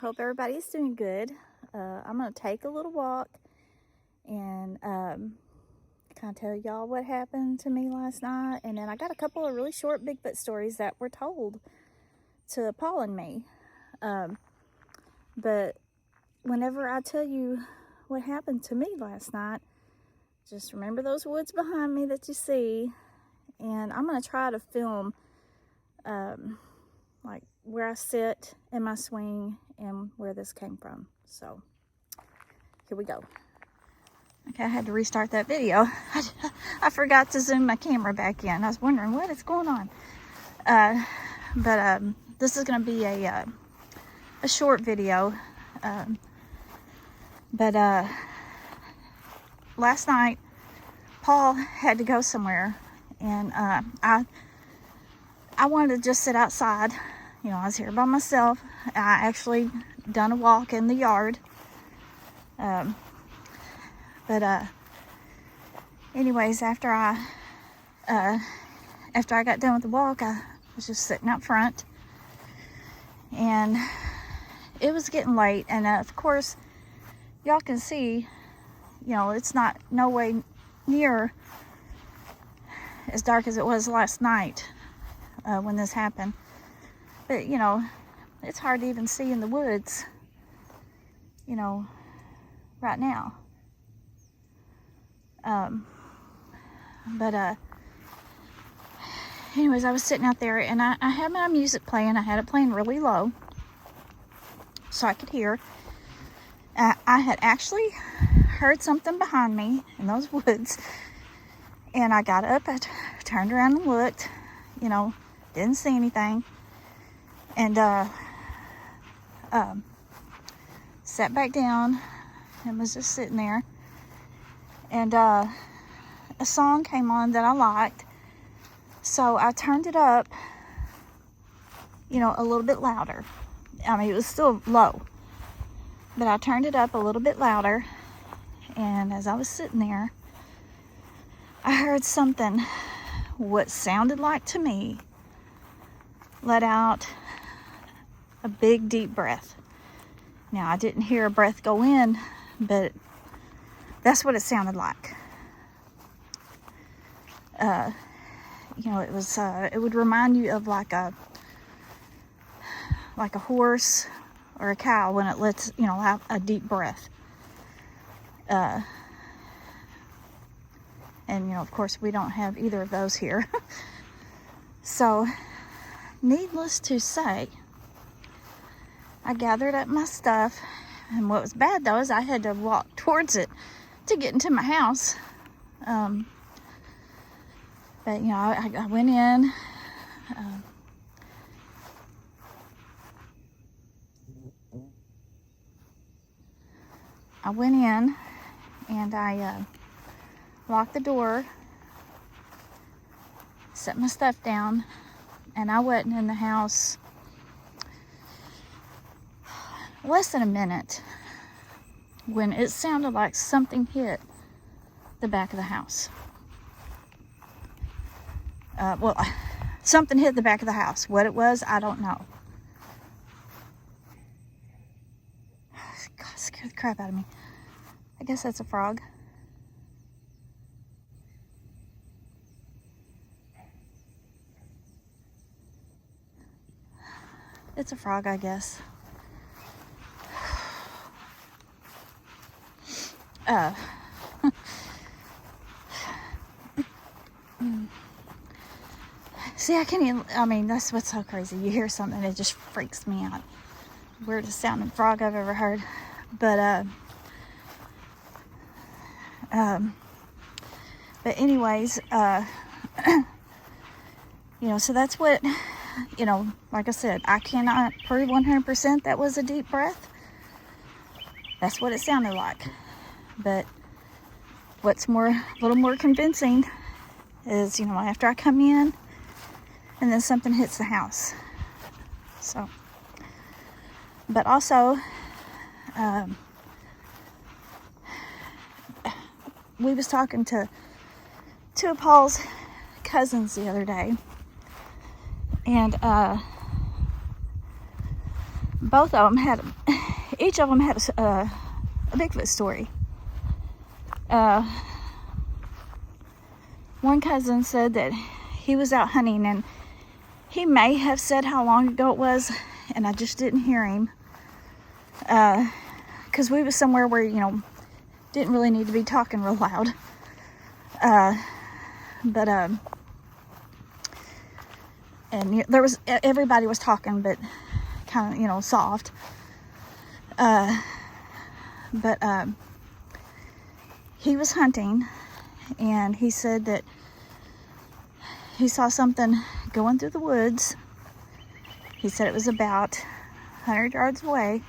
Hope everybody's doing good. I'm going to take a little walk and kind of tell y'all what happened to me last night. And then I got a couple of really short Bigfoot stories that were told to Paul and me. But whenever I tell you what happened to me last night, just remember those woods behind me that you see. And I'm going to try to film like where I sit in my swing and where this came from. So here we go. Okay, I had to restart that video. I forgot to zoom my camera back in. I was wondering what is going on. But this is going to be a short video. But last night Paul had to go somewhere, and I wanted to just sit outside. You know, I was here by myself. I actually done a walk in the yard. Anyways, after I got done with the walk, I was just sitting out front, and it was getting late. And of course, y'all can see, you know, it's not no way near as dark as it was last night when this happened. But, you know, it's hard to even see in the woods, you know, right now. Anyways, I was sitting out there, and I had my music playing. I had it playing really low so I could hear. I had actually heard something behind me in those woods, and I got up, I turned around and looked, you know, didn't see anything. And sat back down and was just sitting there. And a song came on that I liked, so I turned it up, you know, a little bit louder. I mean, it was still low, but I turned it up a little bit louder. And as I was sitting there, I heard something, what sounded like to me, let out a big deep breath. Now, I didn't hear a breath go in, but that's what it sounded like. You know, it was it would remind you of like a horse or a cow when it lets, you know, have a deep breath. And you know, of course, we don't have either of those here. So, needless to say, I gathered up my stuff, and what was bad though is I had to walk towards it to get into my house. But you know, I went in. I went in, and I locked the door, set my stuff down, and I wasn't in the house less than a minute when it sounded like something hit the back of the house. Well, something hit the back of the house. What it was, I don't know. God, scared the crap out of me. I guess that's a frog. It's a frog, I guess. See, I can't even, I mean, that's what's so crazy. You hear something, it just freaks me out. Weirdest sounding frog I've ever heard. But anyways, you know, so that's what, you know, like I said, I cannot prove 100% that was a deep breath. That's what it sounded like. But what's a little more convincing is, you know, after I come in and then something hits the house. So, but also, we was talking to two of Paul's cousins the other day, and both of them had, each of them had a Bigfoot story. One cousin said that he was out hunting, and he may have said how long ago it was, and I just didn't hear him. Because we was somewhere where, didn't really need to be talking real loud. And there was, everybody was talking, but kind of, soft. He was hunting, and he said that he saw something going through the woods. He said it was about 100 yards away.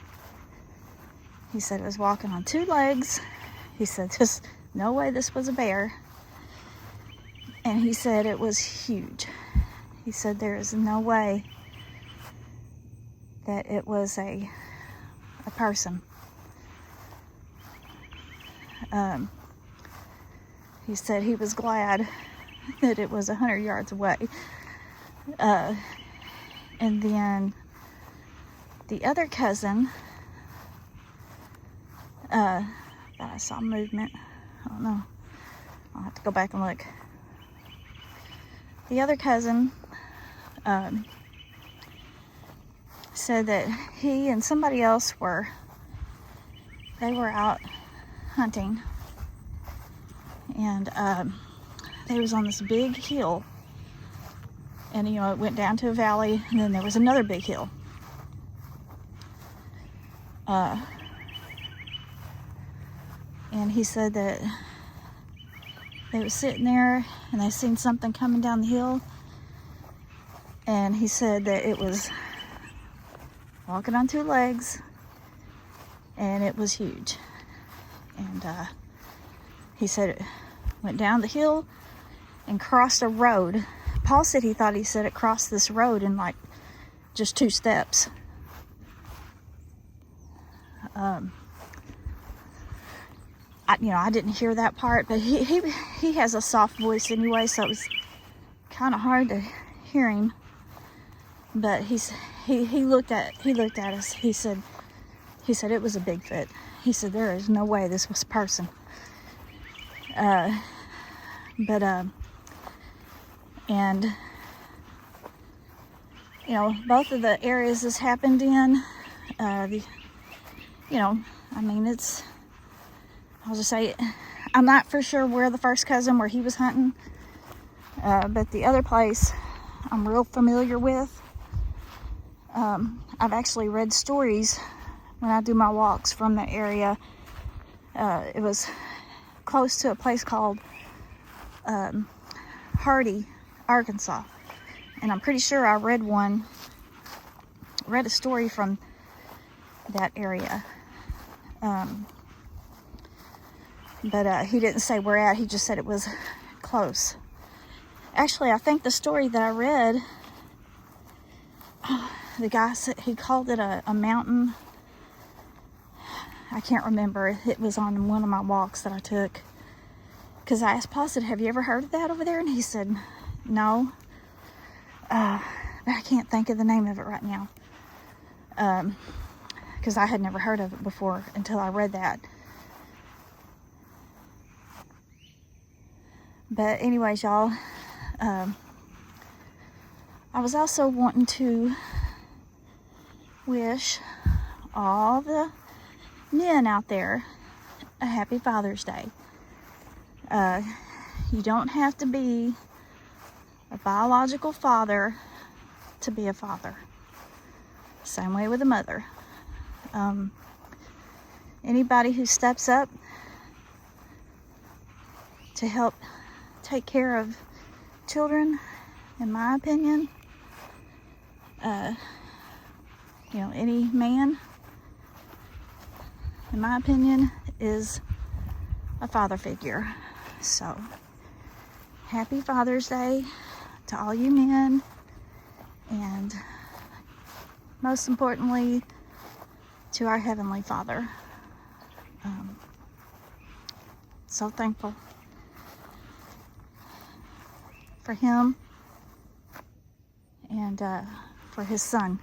He said it was walking on 2 legs. He said there's no way this was a bear. And he said it was huge. He said there is no way that it was a person. He said he was glad that it was 100 yards away. And then the other cousin, I saw movement. I don't know. I'll have to go back and look. The other cousin said that he and somebody else were out hunting, and they was on this big hill, and it went down to a valley, and then there was another big hill. And he said that they was sitting there and they seen something coming down the hill, and he said that it was walking on 2 legs, and it was huge. And he said it went down the hill and crossed a road. Paul said he thought he said it crossed this road in like just 2 steps. I didn't hear that part, but he has a soft voice anyway, so it was kind of hard to hear him. But he looked at us. He said it was a Bigfoot. He said there is no way this was a person. And both of the areas this happened in, I'll just say, I'm not for sure where the first cousin, where he was hunting, but the other place I'm real familiar with. I've actually read stories when I do my walks from the area. It was close to a place called Hardy, Arkansas, and I'm pretty sure I read a story from that area. But he didn't say where at. He just said it was close. Actually, I think the story that I read, the guy said he called it a mountain. I can't remember. It was on one of my walks that I took. Because I asked Paul, said, have you ever heard of that over there? And he said, no. But I can't think of the name of it right now. Because I had never heard of it before until I read that. But anyways, y'all, I was also wanting to wish all the men out there a happy Father's Day. You don't have to be a biological father to be a father. Same way with a mother. Anybody who steps up to help take care of children, in my opinion, any man, in my opinion, is a father figure. So, happy Father's Day to all you men, and most importantly, to our Heavenly Father. So thankful for him and for his son.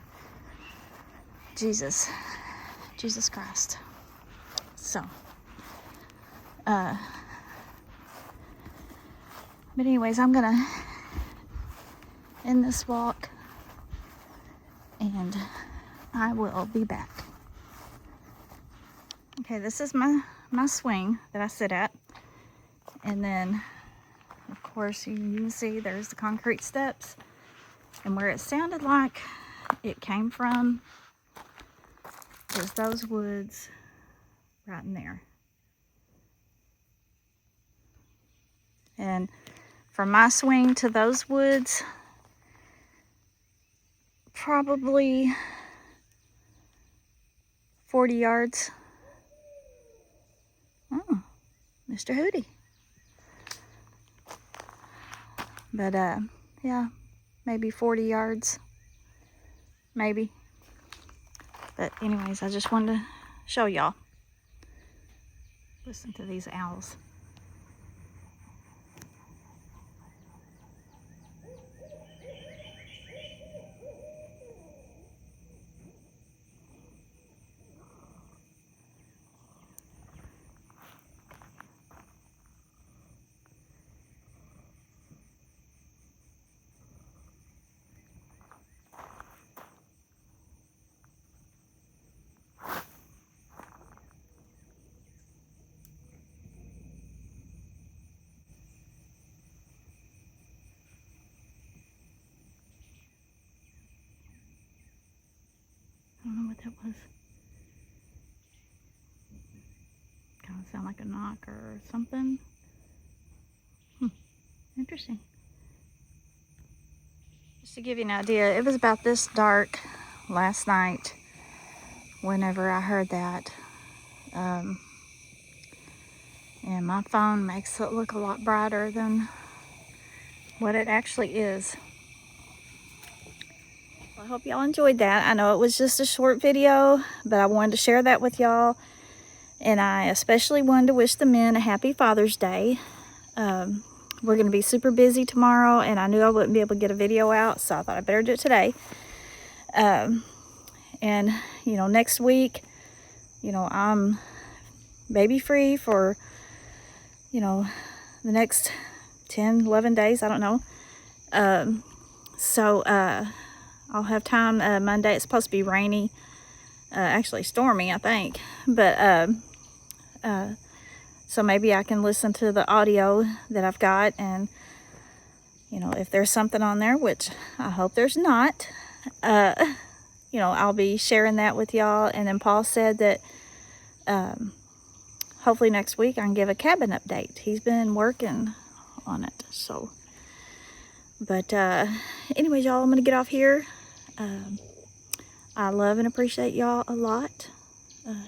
Jesus Christ. So, but anyways, I'm gonna end this walk, and I will be back. Okay, this is my swing that I sit at, and then of course you can see there's the concrete steps, and where it sounded like it came from is those woods right in there. And from my swing to those woods, probably 40 yards. Oh, Mr. Hootie. But yeah, maybe 40 yards, maybe. But anyways, I just wanted to show y'all. Listen to these owls. I don't know what that was. Kind of sound like a knock or something. Interesting. Just to give you an idea, it was about this dark last night whenever I heard that. And my phone makes it look a lot brighter than what it actually is. Well, I hope y'all enjoyed that. I know it was just a short video, but I wanted to share that with y'all. And I especially wanted to wish the men a happy Father's Day. We're going to be super busy tomorrow, and I knew I wouldn't be able to get a video out, so I thought I better do it today. And, you know, next week, you know, I'm baby free for, you know, the next 10, 11 days, I don't know. So I'll have time Monday. It's supposed to be rainy, actually stormy, I think. But so maybe I can listen to the audio that I've got, and you know, if there's something on there, which I hope there's not, you know, I'll be sharing that with y'all. And then Paul said that hopefully next week I can give a cabin update. He's been working on it. So, but anyways, y'all, I'm gonna get off here. I love and appreciate y'all a lot.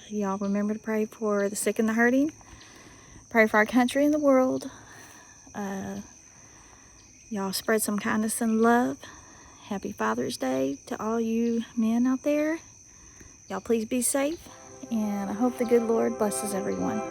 Y'all remember to pray for the sick and the hurting. Pray for our country and the world. Y'all spread some kindness and love. Happy Father's Day to all you men out there. Y'all please be safe, and I hope the good Lord blesses everyone.